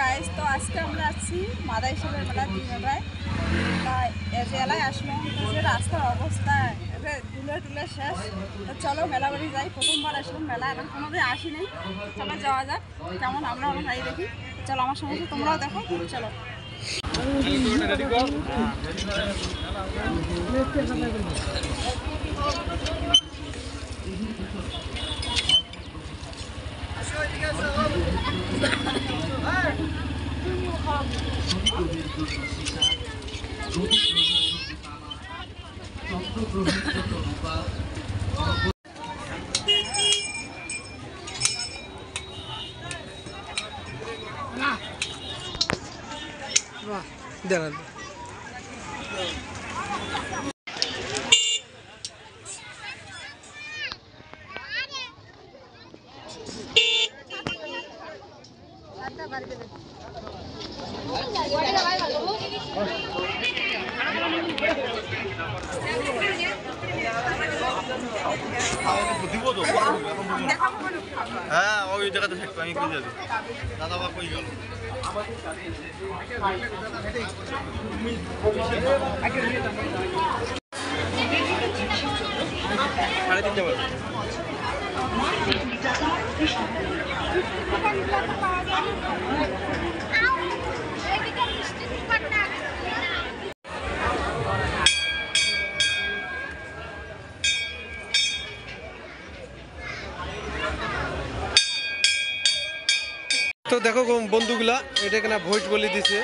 Guys, তো আজকে আমরা আছি মাদাই সাহেবের মেলা 3 জেলায়। তাই জেলায় আসলাম, তো যে রাস্তার অবস্থা ধুলে টুলে শেষ। তো চলো মেলা বাড়ি যাই, প্রথমবার আসলাম মেলা, এখন কোনোদিন আসিনি। চলো যাওয়া যাক, কেমন আমরা গাড়ি দেখি। চলো আমার সঙ্গে তোমরাও দেখো, চলো। দাঁড়ান হ্যাঁ ওই জায়গাতে থাকতো আমি কই যাবো দাদা বা কই গেল সাড়ে 3টা বাজে তো দেখো বন্ধুগুলা এটা এখানে ভোজ বলি দিছে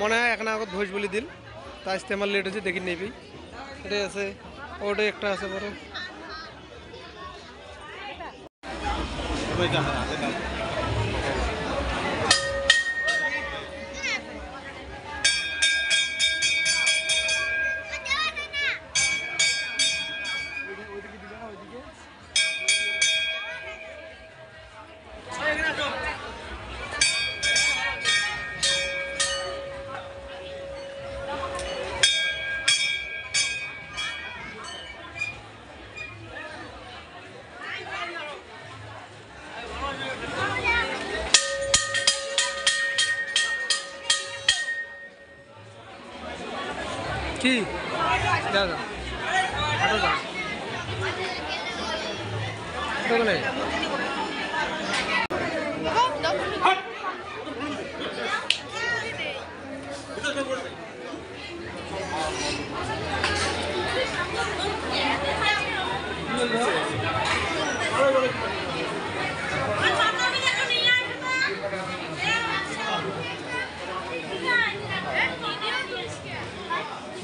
মনে হয় এখন আগত ভোজ বলি দিল তা আসতে আমার লেট হচ্ছে দেখি নেবি এটাই আছে ওটাই একটা আছে বড় কি দাদা আটো দাও তো নাই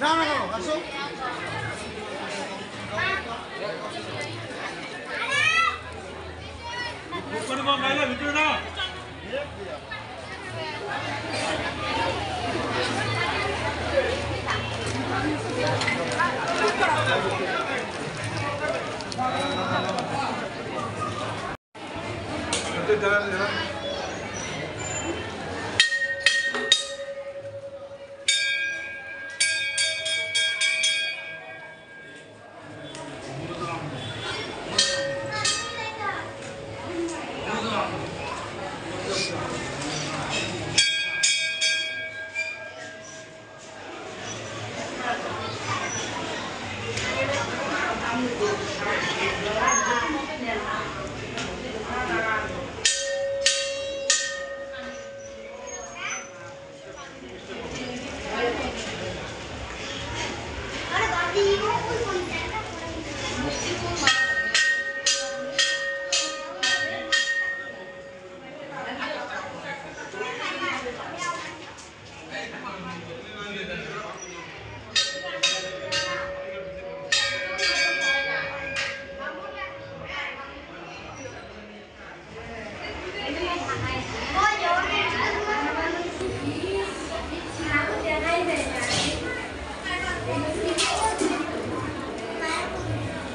না না না আসো কোন কোন মাইলা ভিতরে না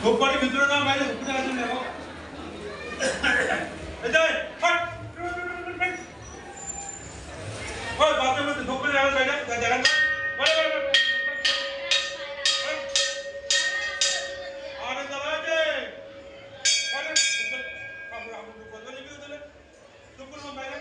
ধূপকাঠি ভিতরে না বাইরে উপরে আছে দেখো এই যে হট ওই বাথরুমের মধ্যে ধূপকাঠি রাখা বাইরে দেখেন বলে বলে আরে দাঁড়া যে আরে আমরা আমরা কথা লিখে দিলে ধূপকাঠি বাইরে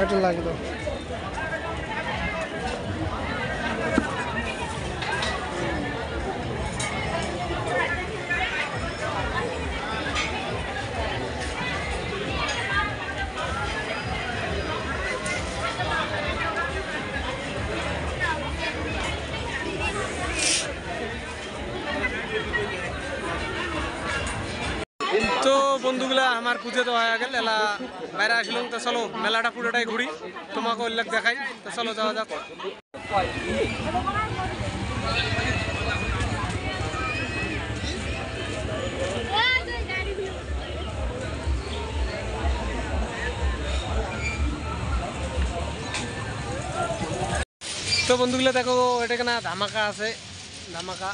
এটা লাগলো তো বন্ধুগুলা আমার পুজো তো হয়ে গেল এলা বাইরে আসলাম তো চলো মেলাটা পুরোটাই ঘুরি তোমাকে উল্লেখ দেখাই তো চলো যাওয়া যাক তো বন্ধুগুলা দেখো এটা কেনা ধামাকা আছে ধামাকা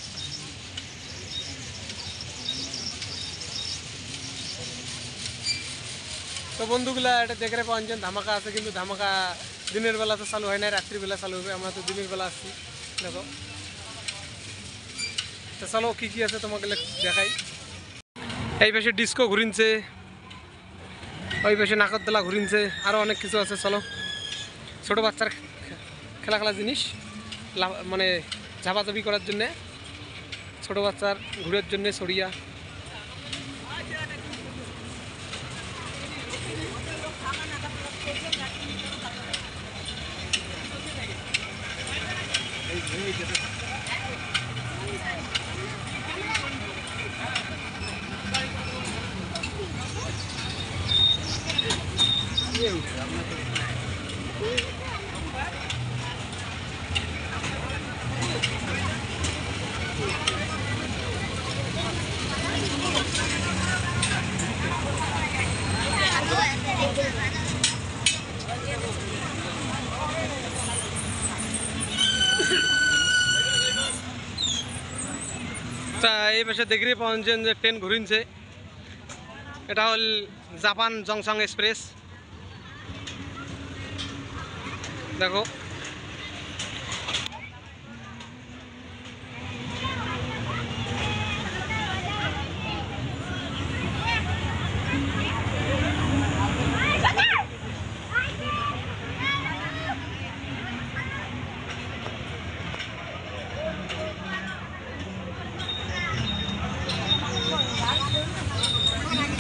তো বন্ধুগুলা এটা দেখে পাওয়া ধামাকা আছে কিন্তু ধামাকা দিনের বেলা তো চালু হয় না রাত্রিবেলা চালু হবে আমরা তো দিনের বেলা আসছি দেখো তো চলো কি কি আছে তোমাকে দেখাই এই পাশে ডিস্কো ঘুরিনছে ওই পাশে নাকরদোলা ঘুরিনছে আরও অনেক কিছু আছে চলো ছোটো বাচ্চার খেলা খেলা জিনিস মানে ঝাপাঝাপি করার জন্যে ছোটো বাচ্চার ঘুরের জন্যে সরিয়া তা এই পাশে দেখি পাচ্ছেন যে ট্রেন ঘুরিনছে, এটা হল জাপান জংশন এক্সপ্রেস। দেখো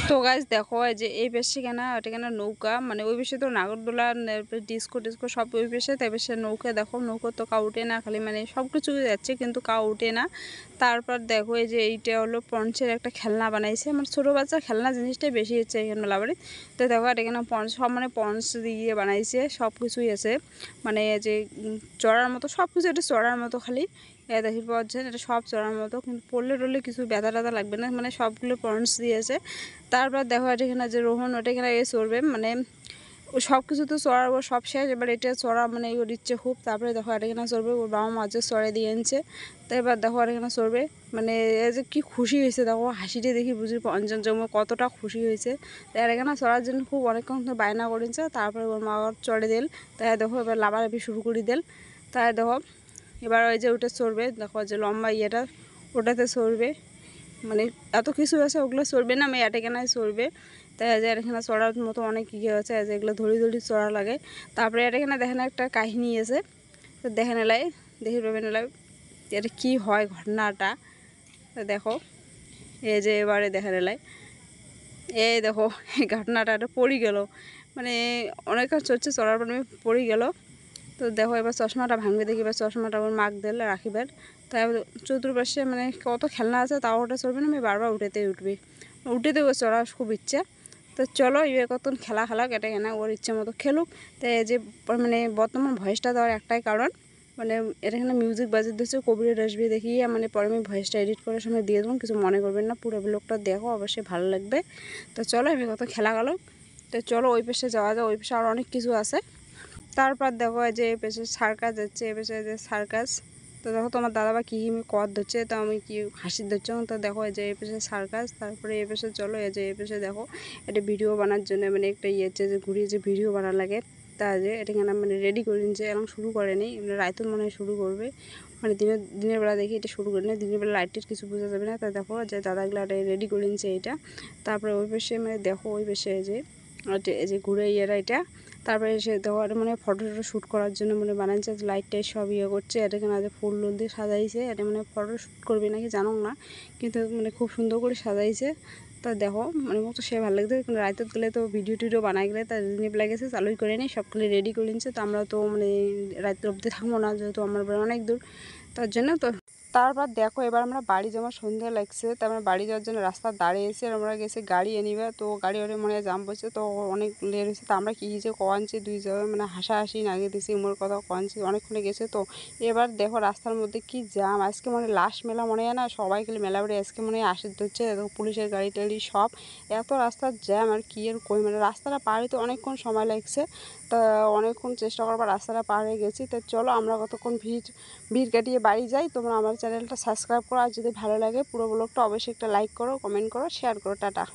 তো গাইজ দেখো এই যে এই পাশে কেনা ওটা কেনা নৌকা, মানে ওই পাশে তো নাগরদোলা ডিস্কো টিস্কো সব ওই পাশে, তাই পাশে নৌকা। দেখো নৌকা তো কাউ উঠে না, খালি মানে সব কিছু যাচ্ছে কিন্তু কাউ উঠে না। তারপর দেখো এই যে এইটা হলো পঞ্চের একটা খেলনা বানাইছে, মানে ছোটো বাচ্চার খেলনা জিনিসটাই বেশি হচ্ছে এখানে মেলাবাড়ি। তো দেখো এটা এখানে পঞ্চ সব মানে পঞ্চ দিয়ে বানাইছে, সব কিছুই আছে মানে যে চড়ার মতো সব কিছু, এটা চড়ার মতো খালি দেখি পাওয়া যায়, এটা সব চড়ার মতো, কিন্তু পড়লে টরলে কিছু ব্যথা ট্যাথা লাগবে না, মানে সবগুলো পয়েন্টস দিয়েছে। তারপর দেখো এটা এখানে যে রোহন ওটা এখানে এ চড়বে, মানে ও সব কিছু তো চড়ার ও সব শেষ, এবার এটা চড়া মানে ওর ইচ্ছে খুব। তারপরে দেখো এটা এখানে চড়বে, ওর বাবা মাঝে চড়ে দিয়ে আনছে। তো এবার দেখো আর এখানে চড়বে, মানে এ যে কি খুশি হয়েছে দেখো, হাসিটা দেখি বুঝি পঞ্চম জমে কতটা খুশি হয়েছে। তাই আর এখানে চড়ার জন্য খুব অনেকক্ষণ বায়না করেছে। তারপরে ওর মা চড়ে দিল, তাই দেখো এবার লাভালাভি শুরু করে দিল। তাই দেখো এবার ওই যে ওটা চড়বে, দেখো যে লম্বা ইয়েটা ওটাতে চড়বে, মানে এত কিছু আছে ওগুলো চড়বে না, আমি এটা কেনায় চড়বে। তাই যে এখানে চড়ার মতো অনেক ইয়ে আছে, যে এগুলো ধরি ধরি চড়া লাগে। তারপরে এটা এখানে দেখেন একটা কাহিনী আছে, তো দেখে নেলাই দেখে পাবে নেলাই এটা কী হয় ঘটনাটা। তো দেখো এই যে এবারে দেখে নেলাই, এই দেখো এই ঘটনাটা একটা পড়ে গেল, মানে অনেক চড়ছে, চড়ার পর আমি পড়ে গেল। তো দেখো এবার চশমাটা ভাঙবে, দেখি এবার চশমাটা ওর মাক দিল রাখিবার। তাই চতুর্পাশে মানে কত খেলনা আছে, তাও ওটা চড়বে না, আমি বারবার উঠেতেই উঠেতে ওর চড়ার খুব ইচ্ছা। তো চলো এবার কত খেলা এটা কেনা ওর ইচ্ছে মতো খেলুক। তাই যে মানে বর্তমান ভয়েসটা দেওয়ার একটাই কারণ, মানে এটা এখানে মিউজিক বাজিয়ে দিচ্ছে, কবিরের আসবে দেখিয়ে, মানে পরে আমি ভয়েসটা এডিট করার সময় দিয়ে দেবো, কিছু মনে করবেন না, পুরো ব্লগটা দেখো অবশ্যই ভালো লাগবে। তো চলো এবার কত খেলা গেল। তো চলো ওই পাশে যাওয়া যায়, ওই পাশে আরও অনেক কিছু আছে। তারপর দেখো যে এই পেশে সার্কাস যাচ্ছে, এই পেশে যে সার্কাস। তো দেখো তোমার দাদাবা কী কর ধরছে, তো আমি কি হাসি ধরছি, তো দেখো এই যে এই পেশে সার্কাস। তারপরে এই পেশে চলো এই যে এই পেশে দেখো এটা ভিডিও বানার জন্য মানে একটা ইয়েছে যে ঘুরিয়ে যে ভিডিও বানা লাগে, তা যে এটা কেনা মানে রেডি করে নিচ্ছে, এখন শুরু করেনি, মানে রায়তুন মনে হয় শুরু করবে, মানে দিনের বেলা দেখি এটা শুরু করে নেই, দিনের বেলা লাইটের কিছু বোঝা যাবে না। তা দেখো যে দাদাগুলো রেডি করে নিচ্ছে এইটা। তারপরে ওই পেশে মানে দেখো ওই পেশে এই যে ঘুরে ইয়েরা এটা। তারপরে সে দেখো মানে ফটো শ্যুট করার জন্য মানে বানাইছে, লাইটটাই সব ইয়ে করছে, এটা কেন ফুল দিয়ে সাজাইছে, এটা মানে ফটো শ্যুট করবে নাকি জানো না, কিন্তু মানে খুব সুন্দর করে সাজাইছে। তা দেখো মানে মতো সে ভালো লাগছে, কিন্তু রাইতে গেলে তো ভিডিও টিডিও বানাই গেলে তার রিজনেবল লাগেছে, চালুই করে নিই, সবগুলো রেডি করে নিচ্ছে। তো আমরা তো মানে রাত্রে অবধি থাকবো না, যেহেতু আমার বাড়ি অনেক দূর, তার জন্য। তো তারপর দেখো এবার আমরা বাড়ি যাওয়া সন্ধ্যা লাগছে, তো আমরা বাড়ি যাওয়ার জন্য রাস্তা দাঁড়িয়েছি, আর আমরা গেছি গাড়ি এনিবে, তো গাড়ি ওরে মনে হয় জাম পড়ছে, তো অনেক লেট হয়েছে। তো আমরা কী যে কনছি দুই যাবে মানে হাসাহাসি নাগিয়ে দিছি, উমর কথা কনছি অনেকক্ষণে গেছে। তো এবার দেখো রাস্তার মধ্যে কি জাম, আজকে মানে লাস্ট মেলা মনে হয় না, সবাই গেলে মেলা বাড়ি আজকে মনে হয় আসে ধরছে, পুলিশের গাড়ি টাড়ি সব, এত রাস্তার জ্যাম আর কি আর কই, মানে রাস্তাটা পার হইতে অনেকক্ষণ সময় লাগছে। তা অনেকক্ষণ চেষ্টা করবার রাস্তাটা পার হয়ে গেছি। তো চলো আমরা কতক্ষণ ভিড় কাটিয়ে বাড়ি যাই। তোমরা আমার চ্যানেলটা সাবস্ক্রাইব করো, আর যদি ভালো লাগে পুরো ব্লগটা অবশ্যই একটা লাইক করো, কমেন্ট করো, শেয়ার করো। টাটা।